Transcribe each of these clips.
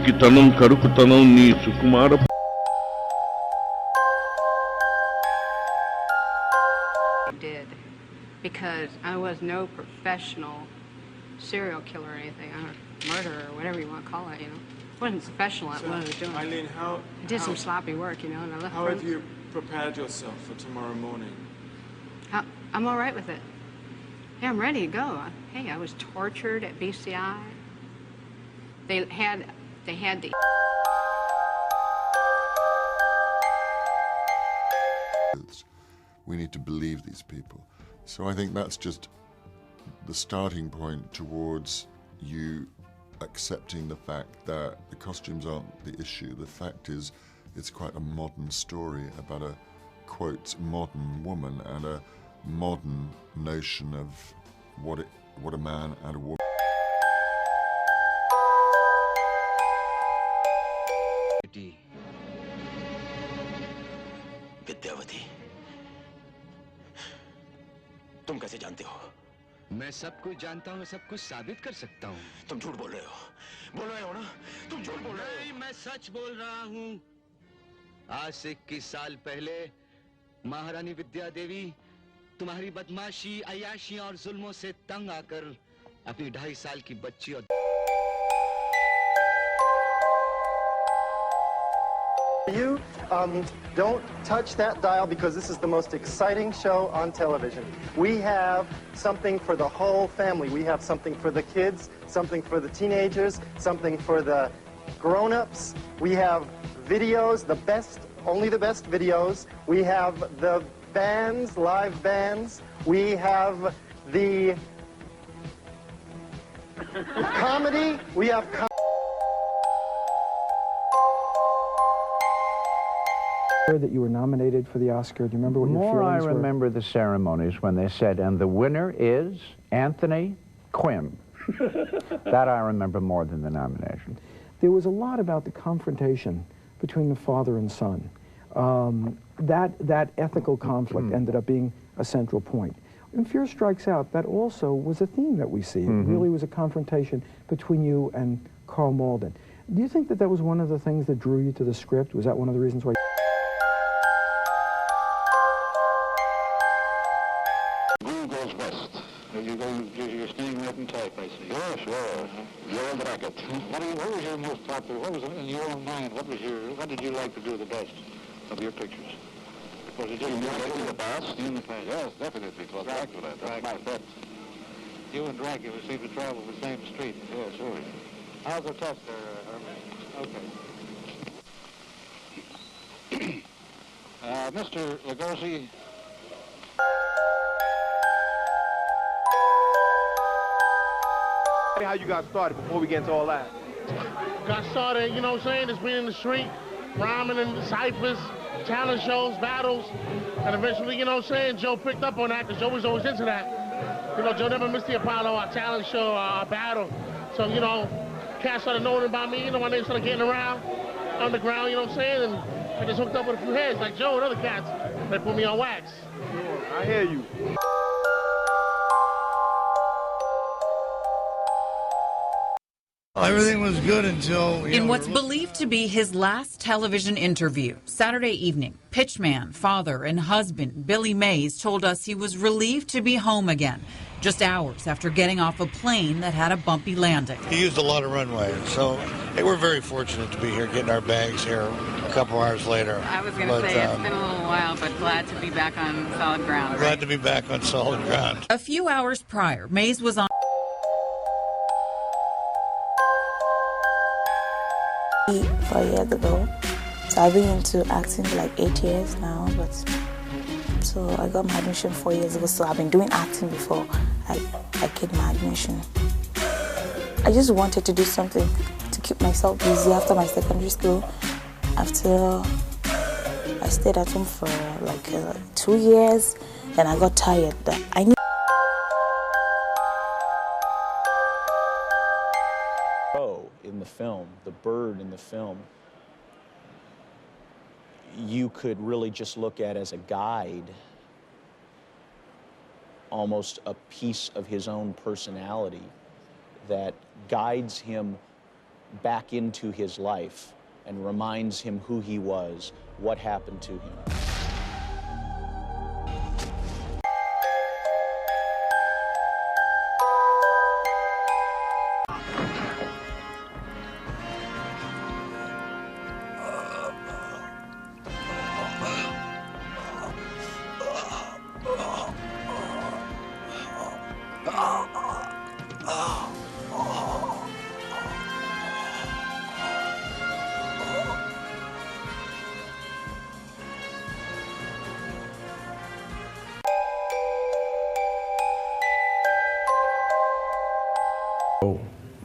పిరికితనం కరుకుతనం నీ సుకుమార did because I was no professional serial killer or anything, or murderer or whatever you want to call it, you know. I wasn't professional at what I was doing. Eileen, I did some sloppy work, you know, and I left. How have you prepared yourself for tomorrow morning? I'm all right with it. Yeah, I'm ready to go. Hey, I was tortured at BCI. They had the. We need to believe these people. So I think that's just the starting point towards you accepting the fact that the costumes aren't the issue. The fact is, it's quite a modern story about a, quote, modern woman and a modern notion of what a man and a woman. Vidyavati, तुम कैसे जानते हो? मैं सब कुछ जानता हूँ, सब कुछ साबित कर सकता हूँ। तुम झूठ बोल रहे हो ना? तुम झूठ बोल रहे हो? नहीं, मैं सच बोल रहा हूँ। आज से 21 साल पहले महारानी विद्या देवी तुम्हारी बदमाशी, अय्याशी और जुल्मों से तंग आकर अपनी 2.5 साल की बच्ची और You don't touch that dial because this is the most exciting show on television. We have something for the whole family. We have something for the kids, something for the teenagers, something for the grown-ups. We have videos, the best, only the best videos. We have the bands, live bands. We have the comedy. We have that you were nominated for the Oscar. Do you remember what your More I feelings were? remember the ceremonies when they said, and the winner is Anthony Quinn. That I remember more than the nomination. There was a lot about the confrontation between the father and son. That ethical conflict ended up being a central point. In Fear Strikes Out, that also was a theme that we see. It really was a confrontation between you and Carl Malden. Do you think that that was one of the things that drew you to the script? Was that one of the reasons why? You're staying right in type, I see. Yes, sure. The old racket. What was your most popular? What was in your own mind? What did you like to do the best of your pictures? Was it just in the past? In the past, yes, definitely. It was Dracula. That's my bet. You and Dracula seem to travel the same street. Yeah, sure. How's the test there, Herman? Okay. Mr. Lugosi. How you got started before we get into all that? Got started, you know what I'm saying, just being in the street, rhyming in ciphers, talent shows, battles, and eventually, you know what I'm saying, Joe picked up on that because Joe was always into that. You know, Joe never missed the Apollo, our talent show, our battle. So, you know, cats started knowing about me, you know, my name started getting around underground, you know what I'm saying, and I just hooked up with a few heads like Joe and other cats. They put me on wax. Sure, I hear you. Everything was good until... In what's believed to be his last television interview, Saturday evening, pitchman, father, and husband Billy Mays told us he was relieved to be home again, just hours after getting off a plane that had a bumpy landing. He used a lot of runway, so hey, we're very fortunate to be here, getting our bags here a couple hours later. I was going to say, it's been a little while, but glad to be back on solid ground. Glad to be back on solid ground. A few hours prior, Mays was on 4 years ago. So I've been into acting for like 8 years now, but so I got my admission 4 years ago, so I've been doing acting before I get my admission. I just wanted to do something to keep myself busy after my secondary school. After I stayed at home for like 2 years, and I got tired. I knew in the film, the bird in the film, you could really just look at as a guide, almost a piece of his own personality that guides him back into his life and reminds him who he was, what happened to him.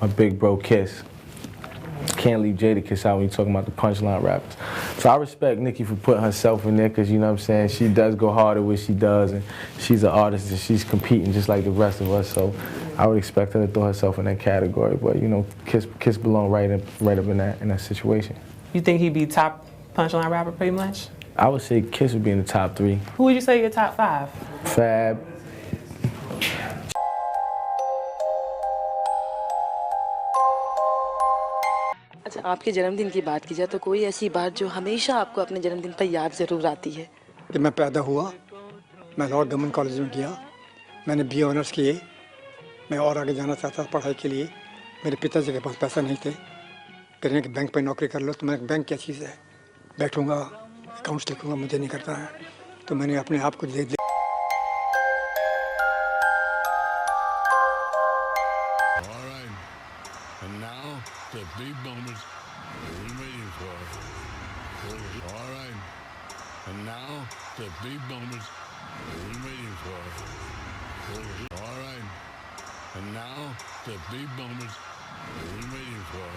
My big bro Kiss. Can't leave Jada Kiss out when you're talking about the punchline rappers. So I respect Nicki for putting herself in there, because, you know what I'm saying, she does go hard at what she does, and she's an artist and she's competing just like the rest of us, so I would expect her to throw herself in that category. But, you know, Kiss belong right up in that situation. You think he'd be top punchline rapper pretty much? I would say Kiss would be in the top 3. Who would you say your top 5? Fab. अच्छा, आपके जन्मदिन की बात की जाए तो कोई ऐसी बात जो हमेशा आपको अपने जन्मदिन पर याद ज़रूर आती है? जब मैं पैदा हुआ, मैं लॉर्ड गवर्नमेंट कॉलेज में गया, मैंने BA ऑनर्स किए, मैं और आगे जाना चाहता था पढ़ाई के लिए, मेरे पिताजी के पास पैसा नहीं थे, कहने कि बैंक पे नौकरी कर लो, तो मैं बैंक क्या चीज़ है, बैठूंगा अकाउंट्स लिखूंगा, मुझे नहीं करता है, तो मैंने अपने आप को दे दिया। And now, the big moment we've been waiting for. All right. And now, the big moment we've been waiting for. All right. And now, the big moment we've been waiting for.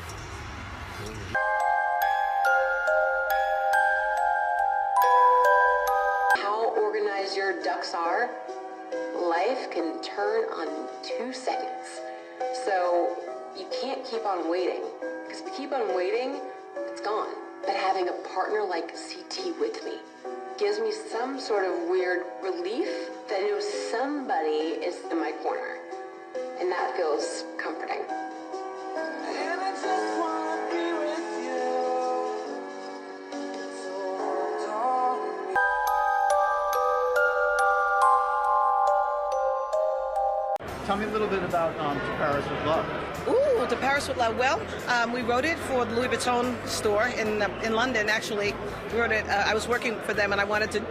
How organized your ducks are, life can turn on 2 seconds. So you can't keep on waiting, because if you keep on waiting, it's gone. But having a partner like CT with me gives me some sort of weird relief that I know somebody is in my corner, and that feels comforting. And I just wanna be with you. Tell me a little bit about To Paris with Love. Ooh, To Paris with Love. Well, we wrote it for the Louis Vuitton store in London, actually. We wrote it, I was working for them, and I wanted to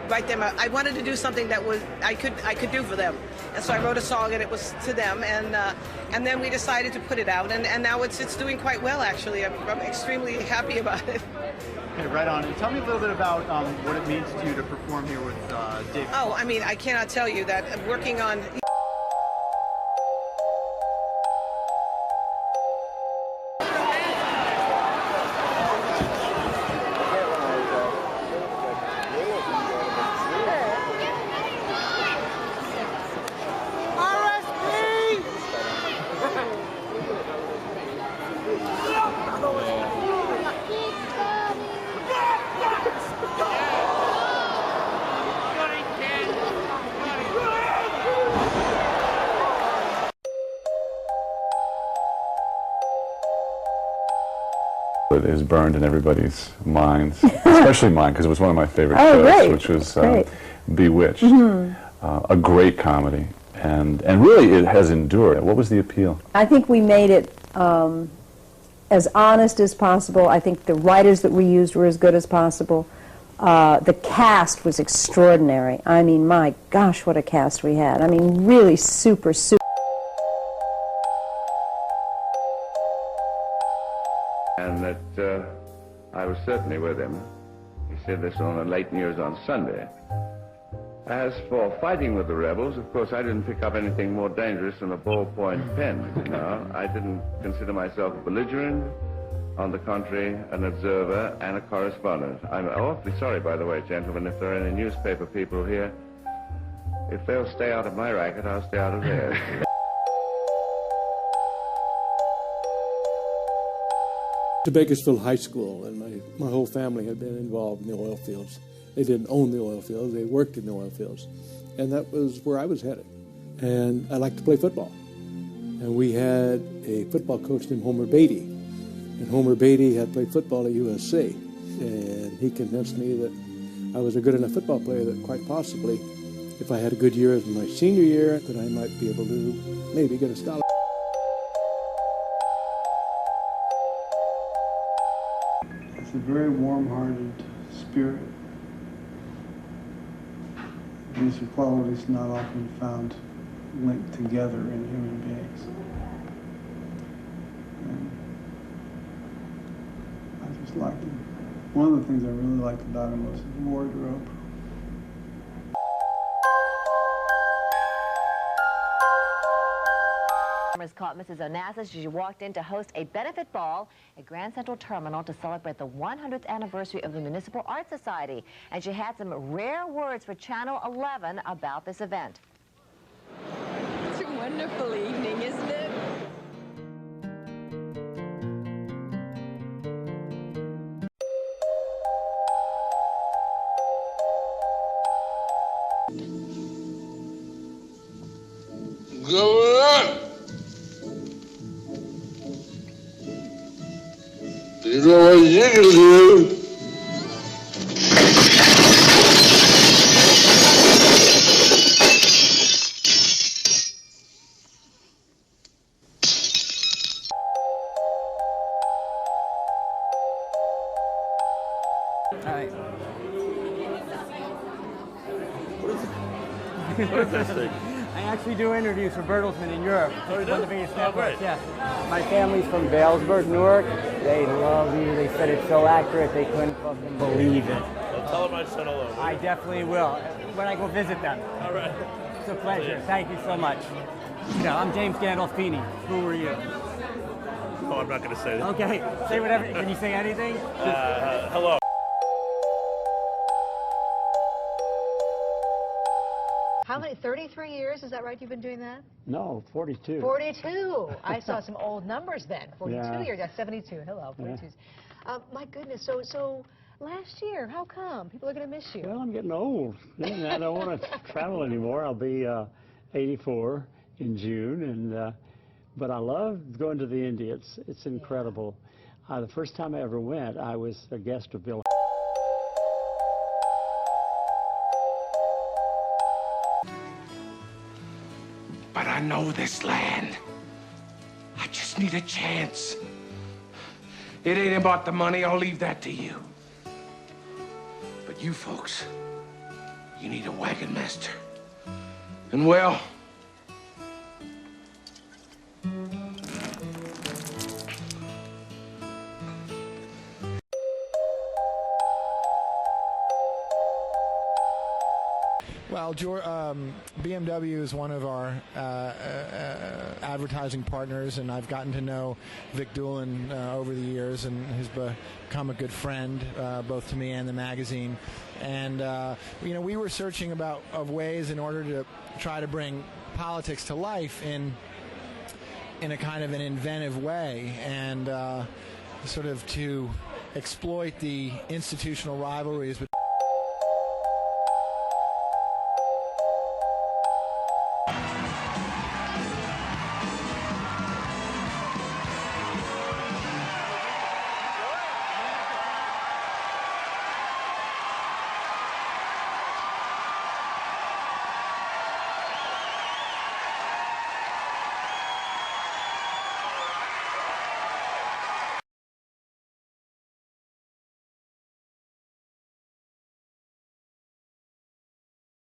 write them, I wanted to do something that was, I could do for them. And so I wrote a song, and it was to them, and then we decided to put it out, and now it's doing quite well, actually. I'm extremely happy about it. Okay, right on. And tell me a little bit about what it means to you to perform here with Dave. Oh, I mean, I cannot tell you that working on... It is burned in everybody's minds, especially mine, because it was one of my favorite shows, which was Bewitched. A great comedy, and really it has endured. What was the appeal? I think we made it as honest as possible. I think the writers that we used were as good as possible. The cast was extraordinary. I mean, my gosh, what a cast we had. I mean, really super. And that I was certainly with him. He said this on the late news on Sunday. As for fighting with the rebels, of course, I didn't pick up anything more dangerous than a ballpoint pen. No, I didn't consider myself a belligerent. On the contrary, an observer and a correspondent. I'm awfully sorry, by the way, gentlemen, if there are any newspaper people here. If they'll stay out of my racket, I'll stay out of theirs. To Bakersfield High School, and my whole family had been involved in the oil fields. They didn't own the oil fields, they worked in the oil fields. And that was where I was headed. And I liked to play football. And we had a football coach named Homer Beatty, And Homer Beatty had played football at USC, and he convinced me that I was a good enough football player that quite possibly, if I had a good year as my senior year, that I might be able to maybe get a scholarship. It's a very warm-hearted spirit. These are qualities not often found linked together in human beings. And I just like him. One of the things I really liked about him was his wardrobe. Cameras caught Mrs. Onassis as she walked in to host a benefit ball at Grand Central Terminal to celebrate the 100th anniversary of the Municipal Art Society. And she had some rare words for Channel 11 about this event. It's a wonderful evening, isn't it? Governor! You know what you can do? Alright. What is this thing? I actually do interviews for Bertelsmann in Europe. Oh, you One do? of the biggest Oh, networks, great. yeah. My family's from Balesburg, Newark. They love you. They said it's so accurate they couldn't fucking believe it. Well, tell them I said hello. I definitely will, when I go visit them. All right. It's a pleasure. Thank you so much. Yeah, I'm James Gandolfini. Who are you? Oh, I'm not going to say that. Okay, say whatever. Can you say anything? Hello. How many, 33 years, is that right, you've been doing that? No, 42. 42. I saw some old numbers then. 42 Yeah. years, that's 72. Hello, 42. My goodness, so last year, how come? People are going to miss you. Well, I'm getting old. And I don't want to travel anymore. I'll be 84 in June, and but I love going to the India. It's incredible. The first time I ever went, I was a guest of Bill. But I know this land. I just need a chance. It ain't about the money, I'll leave that to you. But you folks, you need a wagon master. And well, Well, BMW is one of our advertising partners, and I've gotten to know Vic Doolin over the years, and he's become a good friend, both to me and the magazine. And you know, we were searching of ways in order to try to bring politics to life in a kind of an inventive way, and sort of to exploit the institutional rivalries between